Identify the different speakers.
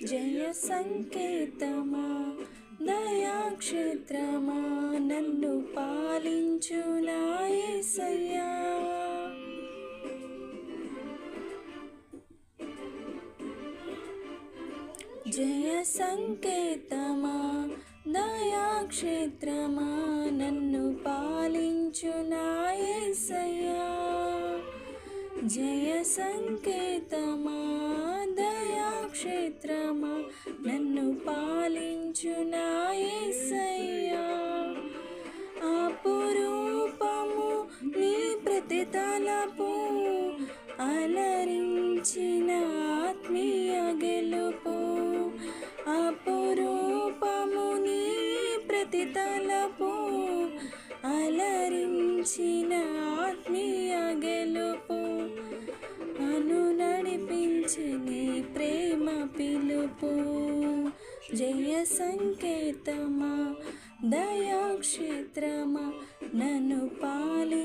Speaker 1: జయ సంకేతమా దయాక్షేత్రమా నన్ను పాలించు నా యేసయ్యా. జయ సంకేతమా దయాక్షేత్రమా నన్ను పాలించు నా యేసయ్యా. జయ సంకేతమా దయాక్షేత్రమా నన్ను పాలించు నా యేసయ్యా. అపురూపము నీ ప్రతి తలపు అలరించిన ఆత్మీయ గెలుపు. అపురూపము నీ ప్రతి తలపు అలరించిన ఆత్మీయ గెలుపు. అను నడిపించి నీ ప్రేమ పిలుపు. జయ సంకేతమా దయాక్షేత్రమా నన్ను పాలి